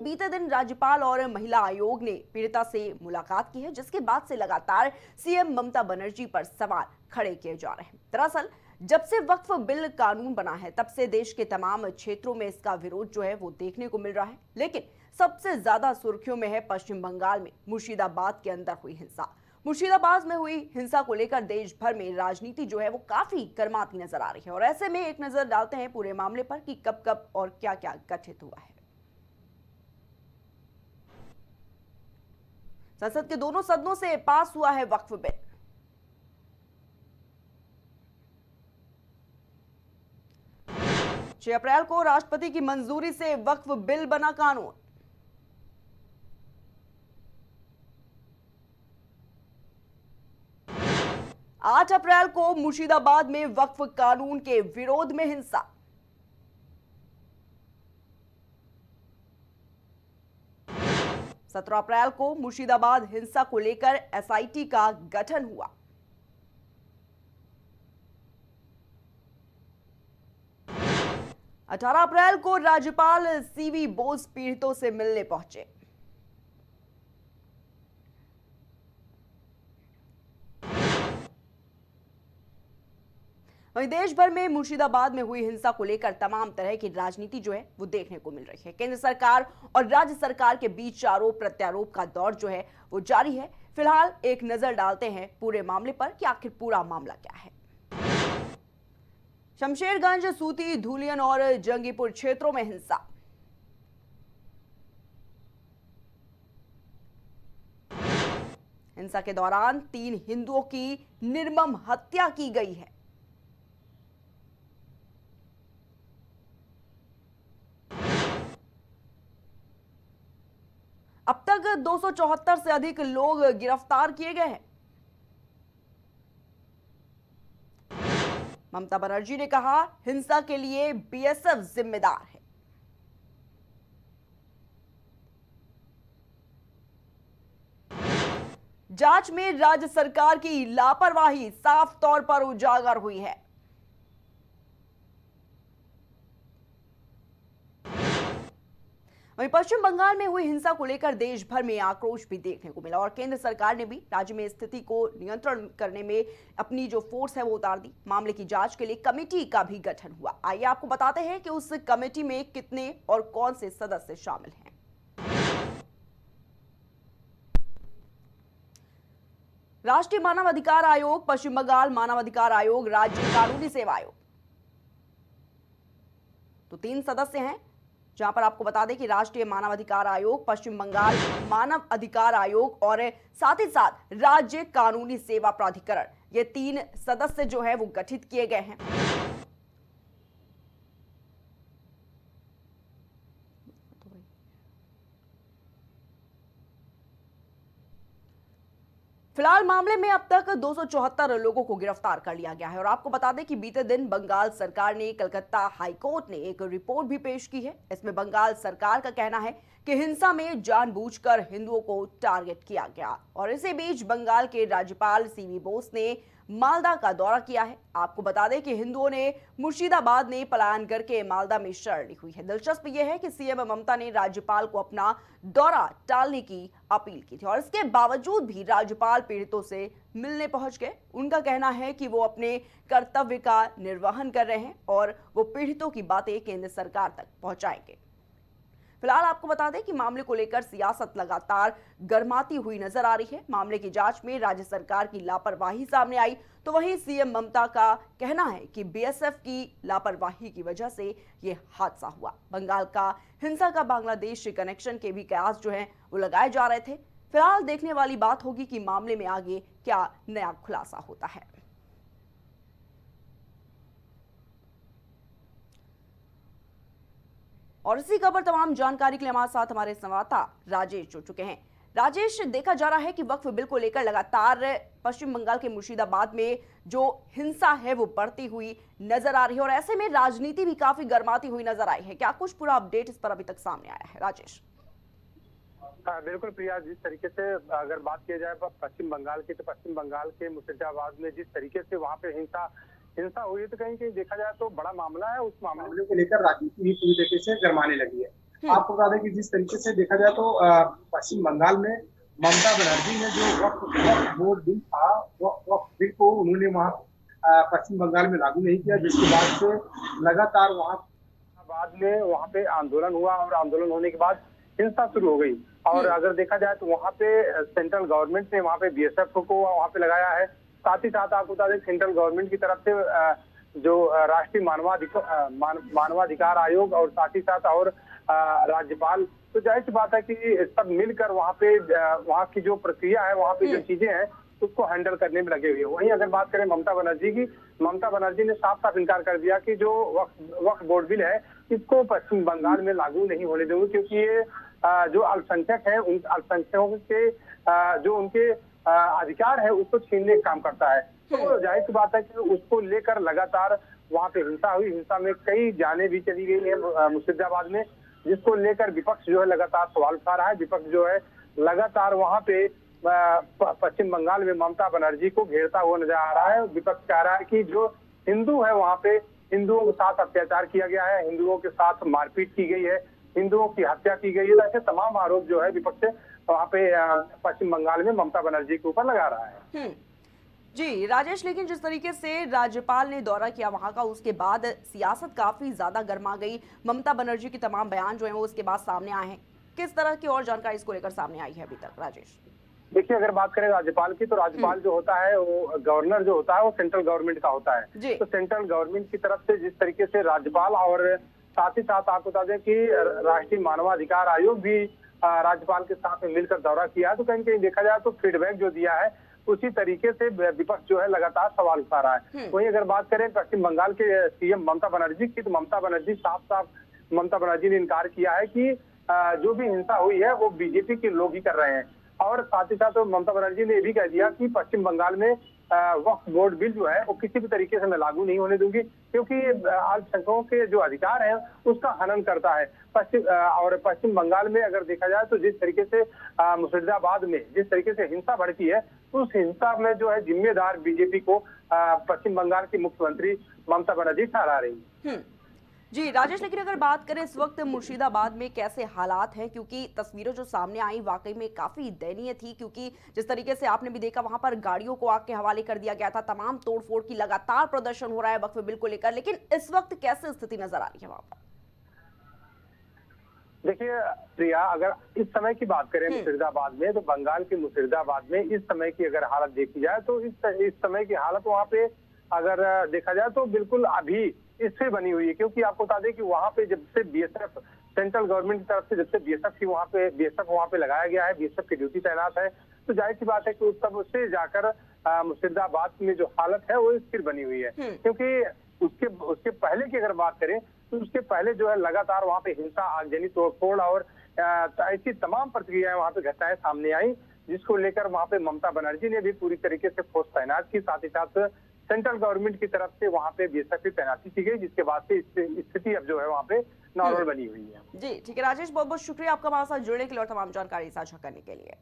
बीते दिन राज्यपाल और महिला आयोग ने पीड़िता से मुलाकात की है, जिसके बाद से लगातार सीएम ममता बनर्जी पर सवाल खड़े किए जा रहे हैं। दरअसल जब से वक्फ बिल कानून बना है, तब से देश के तमाम क्षेत्रों में इसका विरोध जो है वो देखने को मिल रहा है। लेकिन सबसे ज्यादा सुर्खियों में है पश्चिम बंगाल में मुर्शिदाबाद के अंदर हुई हिंसा। मुर्शिदाबाद में हुई हिंसा को लेकर देश भर में राजनीति जो है वो काफी गर्माती नजर आ रही है। और ऐसे में एक नजर डालते हैं पूरे मामले पर कि कब कब और क्या क्या गठित हुआ है। संसद के दोनों सदनों से पास हुआ है वक्फ बिल। 6 अप्रैल को राष्ट्रपति की मंजूरी से वक्फ बिल बना कानून। आठ अप्रैल को मुर्शिदाबाद में वक्फ कानून के विरोध में हिंसा। 17 अप्रैल को मुर्शिदाबाद हिंसा को लेकर एसआईटी का गठन हुआ। 18 अप्रैल को राज्यपाल सीवी बोस पीड़ितों से मिलने पहुंचे। वहीं देश भर में मुर्शिदाबाद में हुई हिंसा को लेकर तमाम तरह की राजनीति जो है वो देखने को मिल रही है। केंद्र सरकार और राज्य सरकार के बीच आरोप प्रत्यारोप का दौर जो है वो जारी है। फिलहाल एक नजर डालते हैं पूरे मामले पर कि आखिर पूरा मामला क्या है। शमशेरगंज, सूती, धुलियन और जंगीपुर क्षेत्रों में हिंसा। हिंसा के दौरान 3 हिंदुओं की निर्मम हत्या की गई है। अब तक 274 से अधिक लोग गिरफ्तार किए गए हैं। ममता बनर्जी ने कहा, हिंसा के लिए बीएसएफ जिम्मेदार है। जांच में राज्य सरकार की लापरवाही साफ तौर पर उजागर हुई है। वहीं पश्चिम बंगाल में हुई हिंसा को लेकर देश भर में आक्रोश भी देखने को मिला और केंद्र सरकार ने भी राज्य में स्थिति को नियंत्रण करने में अपनी जो फोर्स है वो उतार दी। मामले की जांच के लिए कमेटी का भी गठन हुआ। आइए आपको बताते हैं कि उस कमेटी में कितने और कौन से सदस्य शामिल हैं। राष्ट्रीय मानव अधिकार आयोग, पश्चिम बंगाल मानव अधिकार आयोग, राज्य कानूनी सेवा आयोग, तो 3 सदस्य हैं। जहां पर आपको बता दें कि राष्ट्रीय मानव अधिकार आयोग, पश्चिम बंगाल मानव अधिकार आयोग और साथ ही साथ राज्य कानूनी सेवा प्राधिकरण, ये 3 सदस्य जो है वो गठित किए गए हैं। फिलहाल मामले में अब तक 274 लोगों को गिरफ्तार कर लिया गया है। और आपको बता दें कि बीते दिन बंगाल सरकार ने कलकत्ता हाईकोर्ट ने एक रिपोर्ट भी पेश की है। इसमें बंगाल सरकार का कहना है कि हिंसा में जानबूझकर हिंदुओं को टारगेट किया गया। और इसी बीच बंगाल के राज्यपाल सीवी बोस ने मालदा का दौरा किया है। आपको बता दें कि हिंदुओं ने मुर्शिदाबाद ने पलायन करके मालदा में शरण ली हुई है। दिलचस्प यह है कि सीएम ममता ने राज्यपाल को अपना दौरा टालने की अपील की थी और इसके बावजूद भी राज्यपाल पीड़ितों से मिलने पहुंच गए। उनका कहना है कि वो अपने कर्तव्य का निर्वहन कर रहे हैं और वो पीड़ितों की बातें केंद्र सरकार तक पहुंचाएंगे। फिलहाल आपको बता दें कि मामले को लेकर सियासत लगातार गर्माती हुई नजर आ रही है। मामले की जांच में राज्य सरकार की लापरवाही सामने आई, तो वहीं सीएम ममता का कहना है कि बीएसएफ की लापरवाही की वजह से यह हादसा हुआ। बंगाल का हिंसा का बांग्लादेश से कनेक्शन के भी कयास जो है वो लगाए जा रहे थे। फिलहाल देखने वाली बात होगी कि मामले में आगे क्या नया खुलासा होता है। और इसी खबर तमाम जानकारी के लिए हमारे साथ हमारे संवाददाता राजेश जुड़ चुके हैं। राजेश, देखा जा रहा है कि वक्फ बिल को लेकर लगातार पश्चिम बंगाल के मुर्शिदाबाद में जो हिंसा है वो बढ़ती हुई नजर आ रही है और ऐसे में राजनीति भी काफी गर्माती हुई नजर आई है। क्या कुछ पूरा अपडेट इस पर अभी तक सामने आया है राजेश? बिल्कुल प्रिया, जिस तरीके से अगर बात की जाए पश्चिम बंगाल की, तो पश्चिम बंगाल के मुर्शिदाबाद में जिस तरीके से वहां पे हिंसा हिंसा हुई है, तो कहीं कहीं देखा जाए तो बड़ा मामला है। उस मामले को लेकर राजनीति भी पूरी तरीके से गरमाने लगी है। आपको बता दें कि जिस तरीके से देखा जाए तो पश्चिम बंगाल में ममता बनर्जी ने जो वक्फ बोर्ड बिल था, वक्फ बिल को उन्होंने वहाँ पश्चिम बंगाल में लागू नहीं किया, जिसके बाद से लगातार वहाँ पे आंदोलन हुआ और आंदोलन होने के बाद हिंसा शुरू हो गई। और अगर देखा जाए तो वहाँ पे सेंट्रल गवर्नमेंट ने वहाँ पे बीएसएफ को वहाँ पे लगाया है। साथ ही साथ आपको बता दें सेंट्रल गवर्नमेंट की तरफ से जो राष्ट्रीय मानवाधिकार आयोग और साथ ही साथ और राज्यपाल, तो जाहिर सी बात है कि सब मिलकर वहाँ पे वहाँ की जो प्रक्रिया है, वहाँ पे जो चीजें हैं उसको हैंडल करने में लगे हुए हैं। वहीं अगर बात करें ममता बनर्जी की, ममता बनर्जी ने साफ साफ इनकार कर दिया कि जो वक्फ बोर्ड बिल है इसको पश्चिम बंगाल में लागू नहीं होने देंगे, क्योंकि ये जो अल्पसंख्यक है उन अल्पसंख्यकों के जो उनके अधिकार है उसको छीनने का काम करता है। तो जाहिर सी बात है कि उसको लेकर लगातार वहाँ पे हिंसा हुई। हिंसा में कई जानें भी चली गई है मुर्शिदाबाद में, जिसको लेकर विपक्ष जो है लगातार सवाल उठा रहा है। विपक्ष जो है लगातार वहाँ पे पश्चिम बंगाल में ममता बनर्जी को घेरता हुआ नजर आ रहा है। विपक्ष कह रहा है कि जो हिंदू है वहाँ पे हिंदुओं के साथ अत्याचार किया गया है, हिंदुओं के साथ मारपीट की गई है, हिंदुओं की हत्या की गई है। ऐसे तमाम आरोप जो है विपक्ष वहाँ पे पश्चिम बंगाल में ममता बनर्जी के ऊपर लगा रहा है। जी राजेश, लेकिन जिस तरीके से राज्यपाल ने दौरा किया वहां का, उसके बाद सियासत काफी ज्यादा गर्मा गई। ममता बनर्जी के तमाम बयान जो हैं वो उसके बाद सामने आए हैं। किस तरह की और जानकारी इसको लेकर सामने आई है अभी तक राजेश? देखिए, अगर बात करें राज्यपाल की, तो राज्यपाल जो होता है वो गवर्नर जो होता है वो सेंट्रल गवर्नमेंट का होता है। तो सेंट्रल गवर्नमेंट की तरफ से जिस तरीके से राज्यपाल और साथ ही साथ आपको बता दें कि राष्ट्रीय मानवाधिकार आयोग भी राज्यपाल के साथ में मिलकर दौरा किया है, तो कहीं कहीं देखा जाए तो फीडबैक जो दिया है उसी तरीके से विपक्ष जो है लगातार सवाल उठा रहा है। वहीं अगर बात करें पश्चिम बंगाल के सीएम ममता बनर्जी की, तो ममता बनर्जी ममता बनर्जी ने इनकार किया है कि जो भी हिंसा हुई है वो बीजेपी के लोग ही कर रहे हैं। और साथ ही साथ ममता बनर्जी ने ये भी कह दिया कि पश्चिम बंगाल में वक्फ बोर्ड बिल जो है वो किसी भी तरीके से मैं लागू नहीं होने दूंगी, क्योंकि अल्पसंख्यकों के जो अधिकार है उसका हनन करता है। पश्चिम बंगाल में अगर देखा जाए तो जिस तरीके से मुर्शिदाबाद में जिस तरीके से हिंसा भड़की है, उस हिंसा में जो है जिम्मेदार बीजेपी को पश्चिम बंगाल की मुख्यमंत्री ममता बनर्जी ठहरा रही। जी राजेश, लेकिन अगर बात करें इस वक्त मुर्शिदाबाद में कैसे हालात हैं, क्योंकि तस्वीरें जो सामने आई वाकई में काफी दयनीय थी, क्योंकि जिस तरीके से आपने भी देखा वहां पर गाड़ियों को आग के हवाले कर दिया गया था, तमाम तोड़फोड़ की लगातार प्रदर्शन हो रहा है वक्फ बिल को लेकर, लेकिन इस वक्त कैसे स्थिति नजर आ रही है वहां पर? देखिए प्रिया, अगर इस समय की बात करें मुर्शिदाबाद में, तो बंगाल के मुर्शिदाबाद में इस समय की अगर हालत देखी जाए तो इस समय की हालत वहाँ पे अगर देखा जाए तो बिल्कुल अभी इससे बनी हुई है। क्योंकि आपको बता दें कि वहाँ पे जब से बीएसएफ सेंट्रल गवर्नमेंट की तरफ से जब से बीएसएफ वहाँ पे लगाया गया है, बीएसएफ की ड्यूटी तैनात है, तो जाहिर सी बात है कि उस तब से जाकर मुर्शिदाबाद में जो हालत है वो स्थिर बनी हुई है। क्योंकि उसके पहले की अगर बात करें तो उसके पहले जो है लगातार वहाँ पे हिंसा, आगजनी, तोड़फोड़ और ऐसी तमाम प्रतिक्रियाएं वहाँ पे घटनाएं सामने आई, जिसको लेकर वहाँ पे ममता बनर्जी ने भी पूरी तरीके से फोर्स तैनात की। साथ ही साथ सेंट्रल गवर्नमेंट की तरफ से वहाँ पे बीएसएफ की तैनाती की गई, जिसके बाद से स्थिति अब जो है वहाँ पे नॉर्मल बनी हुई है। जी ठीक है राजेश, बहुत बहुत शुक्रिया आपका हमारे साथ जुड़ने के लिए और तमाम जानकारी साझा करने के लिए।